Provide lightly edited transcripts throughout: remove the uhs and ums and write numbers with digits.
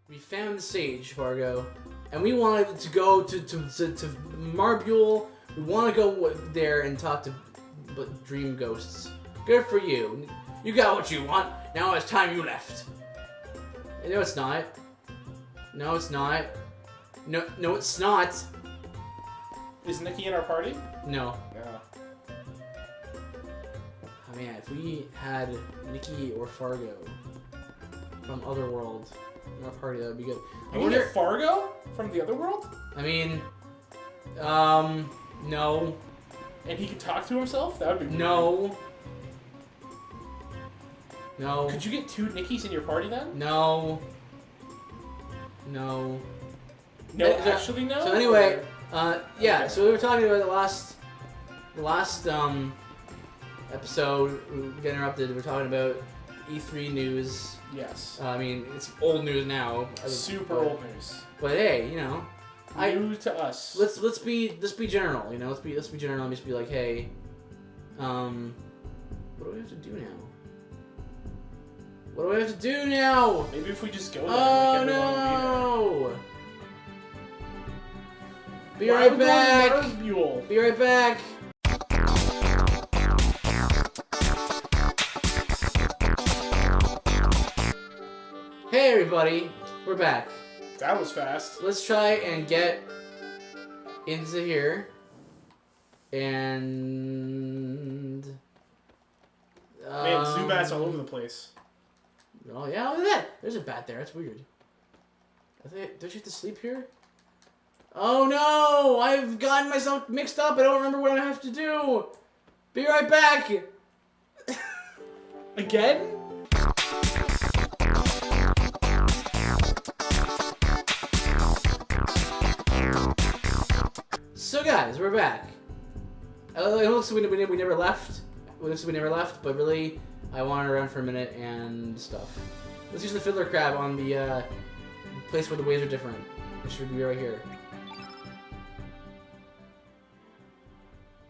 We found the sage, Fargo, and we wanted to go to Marbule. We want to go there and talk to dream ghosts. Good for you. You got what you want. Now it's time you left. No, it's not. No, it's not. No, it's not. Is Nikki in our party? No. Yeah. Oh man, if we had Nikki or Fargo from Otherworld in our party, that would be good. I wonder Fargo from the other world? I mean, no. And he can talk to himself? That would be weird. No. No. Could you get 2 Nickies in your party then? No. No. No, actually no? So anyway, yeah, Okay. so we were talking about the last episode, we got interrupted, we were talking about E3 news. Yes. I mean, it's old news now. Super old news. But hey, you know, New to us. let's be general, you know. Let's be general and just be like, hey, what do we have to do now? What do we have to do now? Maybe if we just go there, Oh like everyone will no! Be right back. Be right back. Hey everybody, we're back. That was fast. Let's try and get into here. And... Man, Zubats all over the place. Oh yeah, look at that. There's a bat there. That's weird. Don't you have to sleep here? Oh no! I've gotten myself mixed up. I don't remember what I have to do. Be right back. Again? So guys, we're back. It looks like we never left. It looks like we never left, but really, I wandered around for a minute and stuff. Let's use the fiddler crab on the place where the waves are different. It should be right here.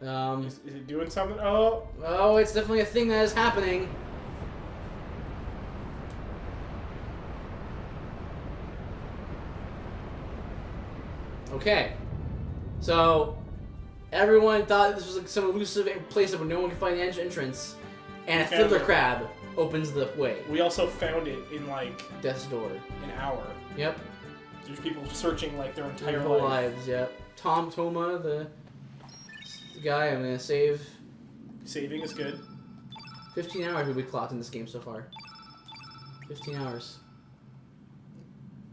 Is it doing something? Oh! Oh, it's definitely a thing that is happening. Okay. So, everyone thought this was like some elusive place where no one could find the entrance, and a fiddler crab opens the way. We also found it in like Death's door. an hour. Yep. There's people searching like their entire Their whole life. lives. Yep. Toma, the guy I'm gonna save. Saving is good. 15 hours we clocked in this game so far. 15 hours.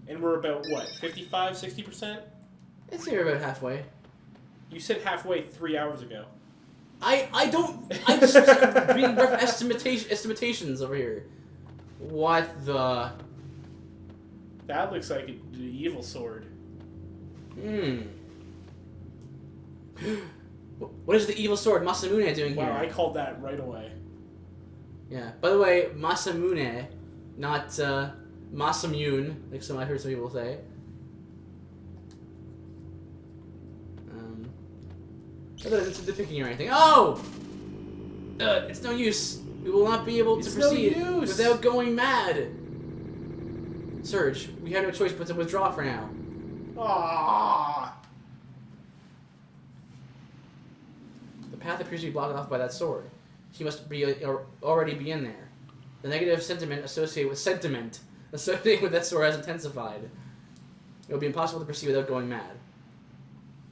And we're about what? 55, 60%? I'd say we're about halfway. You said halfway 3 hours ago. I just being rough estimations over here. What the? That looks like the evil sword. What is the evil sword Masamune doing here? Wow, I called that right away. Yeah. By the way, Masamune, not Masamune, like I heard some people say. I thought it wasn't depicting or anything. Oh! It's no use. We will not be able to proceed without going mad. Surge, we have no choice but to withdraw for now. Ah! The path appears to be blocked off by that sword. He must be already be in there. The negative sentiment associated with that sword has intensified. It will be impossible to proceed without going mad.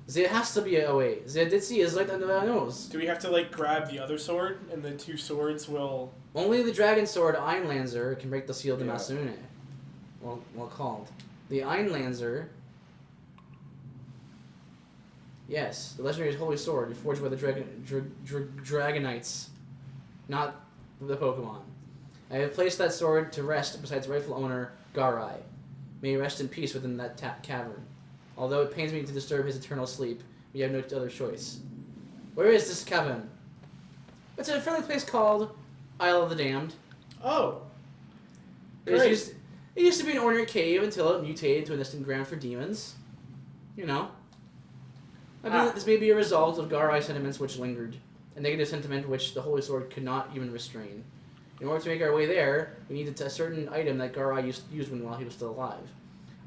There has to be a way. There did see is right under our nose. Do we have to like grab the other sword and the 2 swords will... Only the dragon sword Einlanzer can break the seal of the Yeah. Masamune. Well called. The Einlanzer... Yes, the legendary holy sword forged by the Dragonites. Not the Pokemon. I have placed that sword to rest beside its rightful owner, Garai. May he rest in peace within that cavern. Although it pains me to disturb his eternal sleep, we have no other choice. Where is this cavern? It's in a friendly place called Isle of the Damned. Oh! It used to be an ordinary cave until it mutated to a nesting ground for demons. You know. I believe that this may be a result of Garai sentiments which lingered. A negative sentiment which the Holy Sword could not even restrain. In order to make our way there, we needed a certain item that Garai used while he was still alive.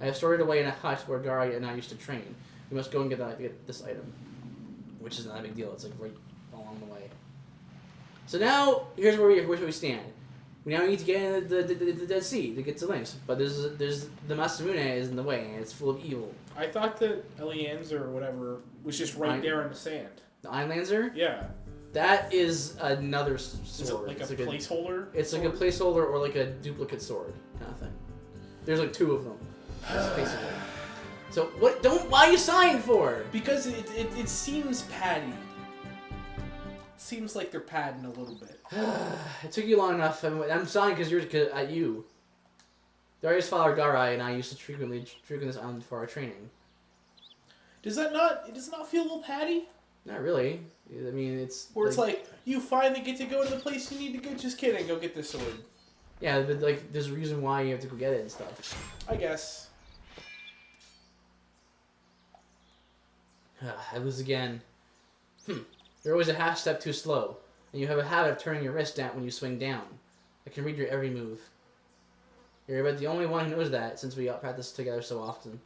I have stored it away in a hut where Garai and I used to train. We must go and get this item. Which is not a big deal. It's like right along the way. So now, here's where we stand. We now need to get into the Dead Sea to get to Lynx. But there's the Masamune is in the way, and it's full of evil. I thought that Elianza or whatever was just right there in the sand. The Einlanzer? Yeah. That is another sword. Is it like a placeholder? It's like a placeholder or like a duplicate sword kind of thing. There's like 2 of them. Basically. So what? Why are you sighing for? Because it seems padding. It seems like they're padding a little bit. It took you long enough. I'm sighing because you're at you. Darius' father Garai and I used to frequent this island for our training. Does it not feel a little patty? Not really. I mean, it's... Where it's like, you finally get to go to the place you need to go. Just kidding, go get this sword. Yeah, but like, there's a reason why you have to go get it and stuff. I guess. I lose again. You're always a half step too slow, and you have a habit of turning your wrist down when you swing down. I can read your every move. You're about the only one who knows that, since we practice together so often.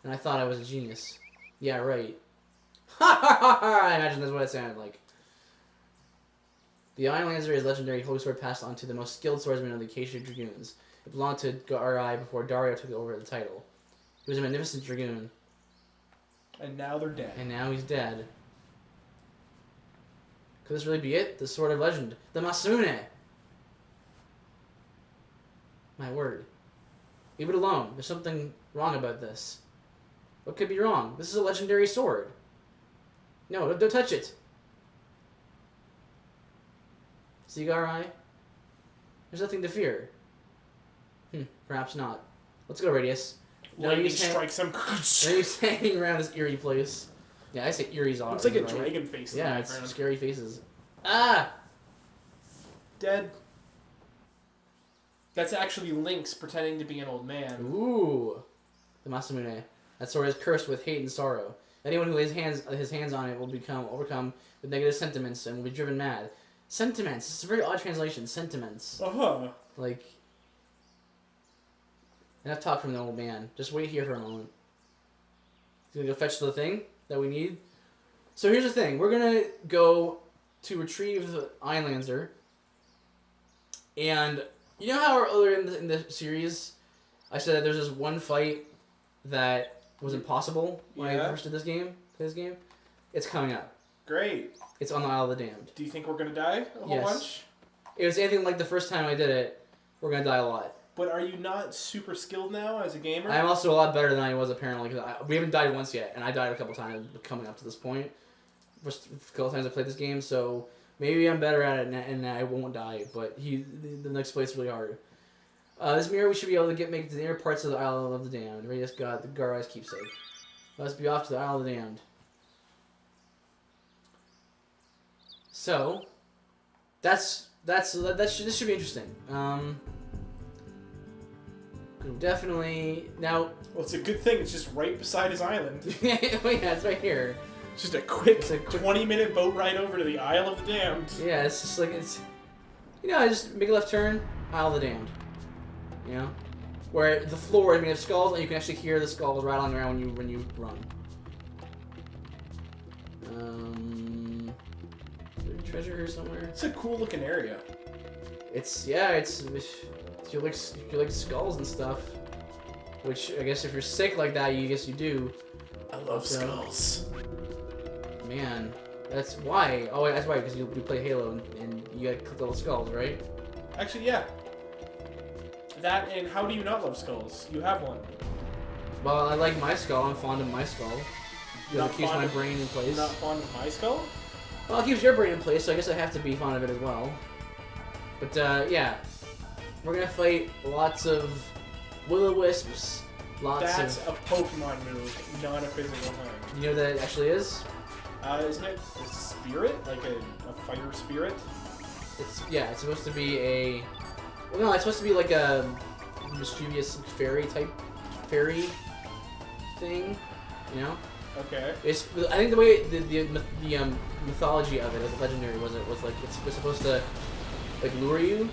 And I thought I was a genius. Yeah, right. Ha ha ha ha! I imagine that's what it sounded like. The Iron Lancer is legendary holy sword passed on to the most skilled swordsman of the Acacia Dragoons. It belonged to Garai before Dario took over the title. He was a magnificent dragoon. And now they're dead. And now he's dead. Could this really be it? The sword of legend. The Masune! My word. Leave it alone. There's something wrong about this. What could be wrong? This is a legendary sword. No, don't touch it. See, Garai? There's nothing to fear. Perhaps not. Let's go, Radius. Lightning strikes him. Now he's hanging around this eerie place. Yeah, I say eerie's awesome. Looks like a right? dragon face. Yeah, it's scary faces. Ah! Dead. That's actually Lynx pretending to be an old man. Ooh. The Masamune. That sword is cursed with hate and sorrow. Anyone who lays his hands on it will become overcome with negative sentiments and will be driven mad. Sentiments. It's a very odd translation. Sentiments. Uh-huh. Like... Enough talk from the old man. Just wait here for a moment. He's gonna go fetch the thing that we need. So here's the thing. We're gonna go to retrieve the Einlanzer. And you know how earlier in the series I said that there's this one fight that was impossible when I first did this game? It's coming up. Great. It's on the Isle of the Damned. Do you think we're gonna die a whole bunch? If it's anything like the first time I did it, we're gonna die a lot. But are you not super skilled now as a gamer? I'm also a lot better than I was apparently because we haven't died once yet, and I died a couple times coming up to this point. First a couple times I played this game, so maybe I'm better at it and I won't die. But the next fight's really hard. This mirror we should be able to make it to the inner parts of the Isle of the Damned. Radius got the Garai's keepsake. Let's be off to the Isle of the Damned. So, this should be interesting. Definitely now. Well, it's a good thing it's just right beside his island. Yeah, it's right here. It's just a quick 20-minute boat ride over to the Isle of the Damned. Yeah, it's just like I just make a left turn, Isle of the Damned. You know, where the floor is made of skulls, and you can actually hear the skulls rattling around when you run. Is there treasure here somewhere? It's a cool looking area. You like skulls and stuff, which I guess if you're sick like that, you do. I love skulls. Man, that's why. Oh, wait, that's why because you play Halo and you got little skulls, right? Actually, yeah. That and how do you not love skulls? You have one. Well, I like my skull. I'm fond of my skull. It keeps my brain in place. You're not fond of my skull? Well, it keeps your brain in place, so I guess I have to be fond of it as well. But yeah. We're gonna fight lots of will-o-wisps. That's a Pokemon move, not a physical thing. You know what that actually is? Isn't it a spirit? Like a fire spirit? It's supposed to be a... Well, no, it's supposed to be like a mischievous fairy thing, you know? Okay. I think the way the mythology of it, the legendary was like it's supposed to like lure you.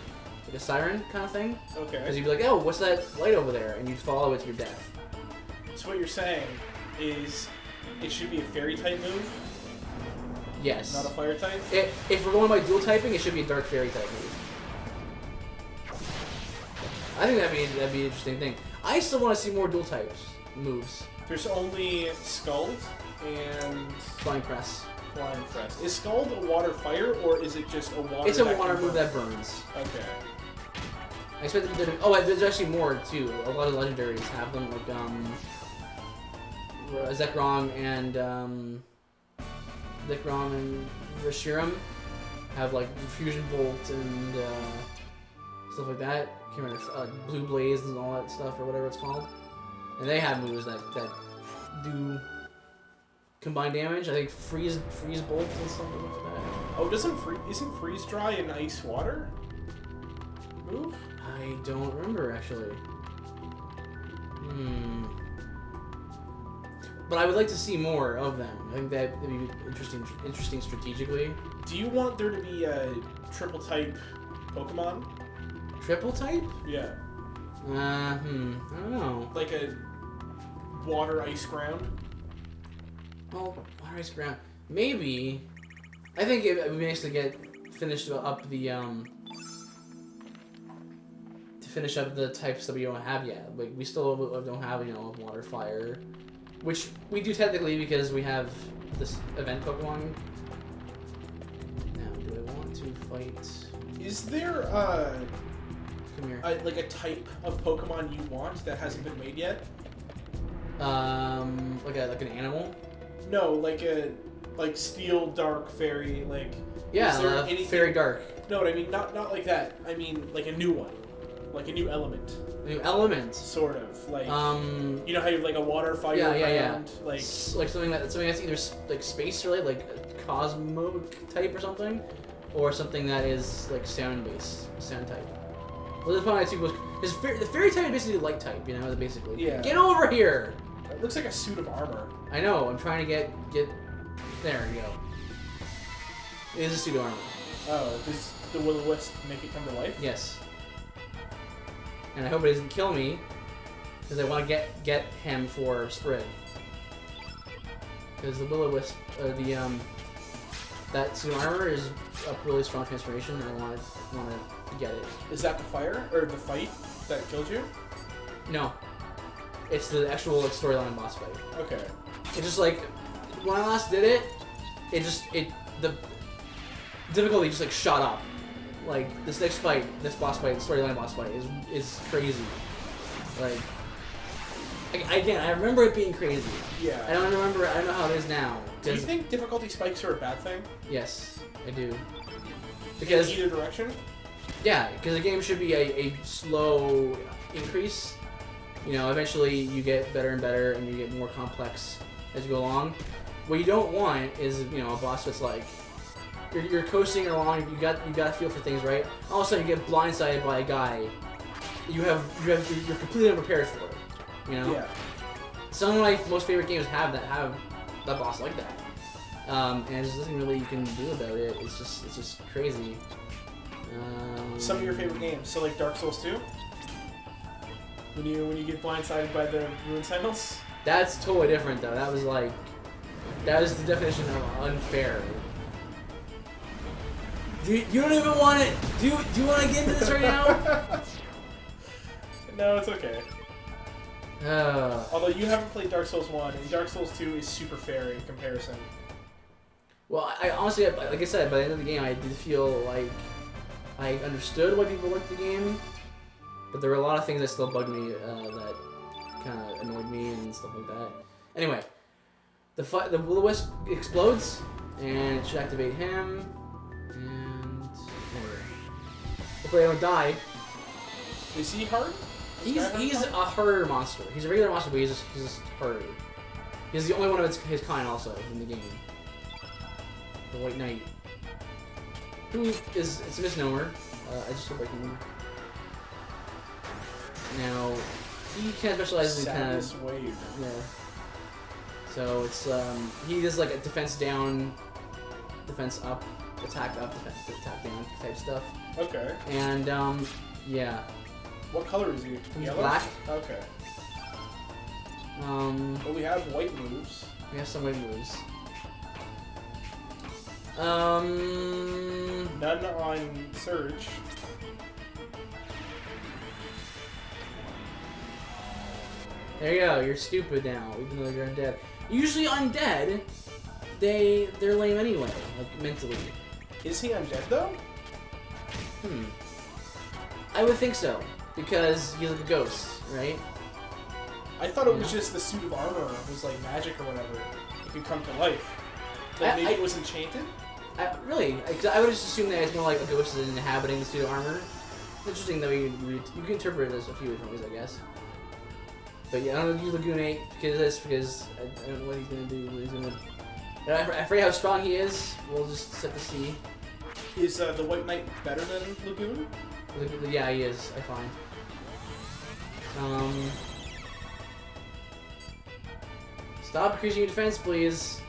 Like a siren kind of thing. Okay. Because you'd be like, oh, what's that light over there? And you'd follow it to your death. So what you're saying is it should be a fairy type move, Yes. not a fire type? If we're going by dual typing, it should be a dark fairy type move. I think that'd be an interesting thing. I still want to see more dual types moves. There's only Scald and Flying Press. Flying Press. Is Scald a water fire, or is it just a water? It's a that water can move burn? that burns. Okay. I expect them to. Oh, there's actually more too. A lot of legendaries have them, like Zekrom and Reshiram have like Fusion Bolt and stuff like that. Can't remember, Blue Blaze and all that stuff or whatever it's called. And they have moves that do combined damage. I think freeze bolt and something like that. Oh, isn't freeze dry an ice water move? I don't remember actually. But I would like to see more of them. I think that would be interesting strategically. Do you want there to be a triple type Pokemon? Triple type? Yeah. I don't know. Like a water ice ground? Well, water ice ground. Maybe. I think it would be nice to get finished up the finish up the types that we don't have yet. Like we still don't have, water, fire, which we do technically because we have this event Pokemon. Now, do I want to fight? Is there Come here. like a type of Pokemon you want that hasn't been made yet? Like an animal. No, like steel, dark, fairy, like. Yeah, is there anything... fairy dark. No, what I mean, not like that. I mean, like a new one, like a new element. A new element. Sort of like. You know how you have like a water, fire, yeah. like something that's either like space related, like a Cosmo type or something, or something that is like sound type. Well, there's probably two. Because the fairy type is basically light type, basically. Yeah. Get over here! It looks like a suit of armor. I know. I'm trying to get. There we go. It is a pseudo armor. Oh, does the Will-O-Wisp make it come to life? Yes. And I hope it doesn't kill me, because I want to get him for Sprig. Because the Will-O-Wisp, that pseudo armor is a really strong transformation, and I want to get it. Is that the fire or the fight that killed you? No. It's the actual storyline boss fight. Okay. It's just like when I last did it, the difficulty just like shot up. Like this next fight, this storyline boss fight is crazy. Like again, I remember it being crazy. Yeah. I don't know how it is now. Do you think difficulty spikes are a bad thing? Yes, I do. Because in either direction? Yeah, because the game should be a slow increase. Eventually you get better and better, and you get more complex as you go along. What you don't want is, a boss that's like, you're coasting along, you got to feel for things, right? All of a sudden you get blindsided by a guy. You're completely unprepared for it. Yeah. Some of my most favorite games have that boss like that. And there's nothing really you can do about it. It's just crazy. Some of your favorite games, so like Dark Souls 2? When you get blindsided by the Ruin Sentinels? That's totally different though. That was the definition of unfair. You don't even want it. Do you want to get into this right now? No, it's okay. Although you haven't played Dark Souls 1, and Dark Souls 2 is super fair in comparison. Well, I honestly, like I said, by the end of the game, I did feel like I understood why people liked the game, but there were a lot of things that still bugged me that kind of annoyed me and stuff like that. Anyway, the Will-O-Wisp explodes, and it should activate him, and hopefully I don't die. Is he hard? He's a harder monster. He's a regular monster, but he's just harder. He's the only one of his kind also in the game. The White Knight. It's a misnomer. I just hope I can... Now, he kind of specializes in kind of... wave. Yeah. So it's, he does like a defense down, defense up, attack up, attack down type stuff. Okay. And, yeah. What color is he? He's Yellow? black. Okay. Well, we have white moves. We have some white moves. None on Surge. There you go. You're stupid now, even though you're undead. Usually undead, they're lame anyway, like mentally. Is he undead though? I would think so, because he's like a ghost, right? I thought it was just the suit of armor was like magic or whatever. It could come to life. Like maybe it was enchanted? Really? I would just assume that it's more like a ghost is inhabiting the suit of armor. It's interesting that you can interpret it as a few different ways, I guess. But yeah, I'm gonna use Lagoonate because of this, because I don't know what he's gonna do. What he's gonna... I forget how strong he is. We'll just set to see. Is the White Knight better than Lagoon? Yeah, he is, I find. Stop increasing your defense, please.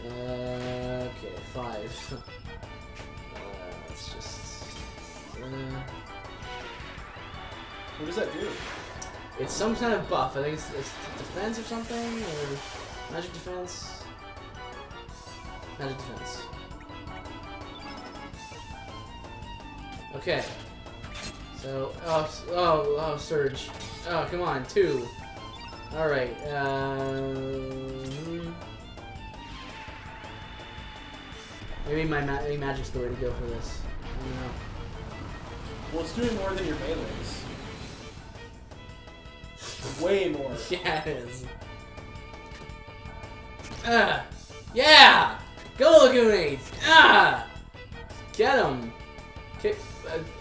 Okay, 5. Let's just... What does that do? It's some kind of buff. I think it's defense or something, or magic defense. Magic defense. Okay. So, Surge. Oh, come on, 2. All right. Maybe maybe magic's the way to go for this. I don't know. Well, it's doing more than your melees. Way more. Yeah, it is. Yeah! Go, Lagoonate! Get him! Kick.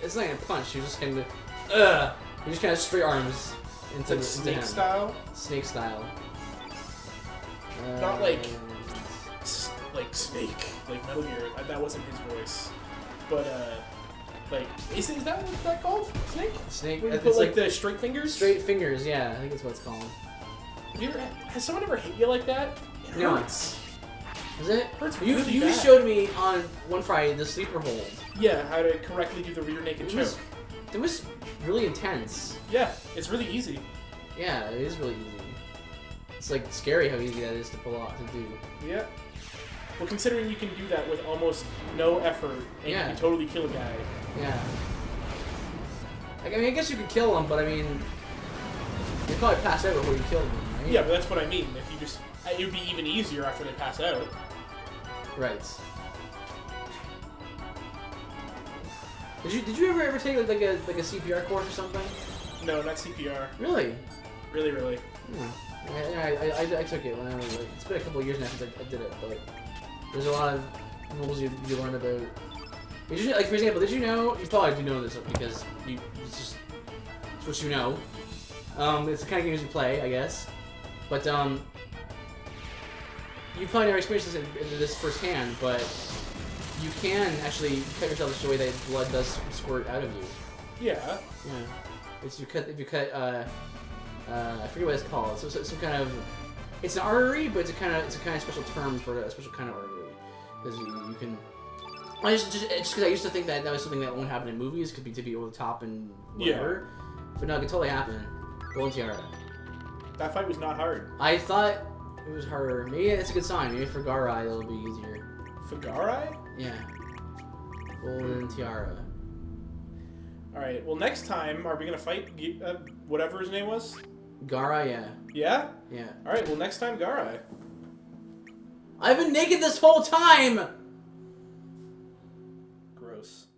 It's not even a punch. You're just kind of. You're just kind of straight arms into, like snake him. style. Snake style. Not like Snake, like Metal Gear. That wasn't his voice, but like is that what that called? Snake. Snake. Where you put like the straight fingers. Straight fingers. Yeah, I think that's what it's called. Has someone ever hit you like that? It hurts. Is it? Hurts you really you bad. showed me on one Friday the sleeper hold. Yeah, how to correctly do the rear naked choke. It was really intense. Yeah, it's really easy. Yeah, it is really easy. It's like scary how easy that is to pull off to do. Yeah. Well, considering you can do that with almost no effort, and you can totally kill a guy. Yeah. Like, I mean, I guess you could kill him, but I mean, you'd probably pass out before you killed him, right? Yeah, but that's what I mean. If you just, it would be even easier after they pass out. Right. Did you ever take like a CPR course or something? No, not CPR. Really? Really, really. I took it when I was like, it's been a couple of years now since I did it, but there's a lot of rules you learn about. Did you, like, for example, did you know? You probably do know this because it's what you know. It's the kind of games you play, I guess. But you probably never experienced this firsthand, but you can actually cut yourself such a way that blood does squirt out of you. Yeah. Yeah. If you cut, I forget what it's called. So some kind of, it's an artery, but it's a kind of special term for a special kind of artery. Because you can. Just because I used to think that was something that won't happen in movies, could be to be over the top and whatever. Yeah. But no, it could totally happen. Golden Tiara. That fight was not hard. I thought it was harder. Maybe it's a good sign. Maybe for Garai it'll be easier. For Garai? Yeah. Golden Tiara. Alright, well next time, are we going to fight whatever his name was? Garai, yeah. Yeah? Yeah. Alright, well next time, Garai. I've been naked this whole time! Gross.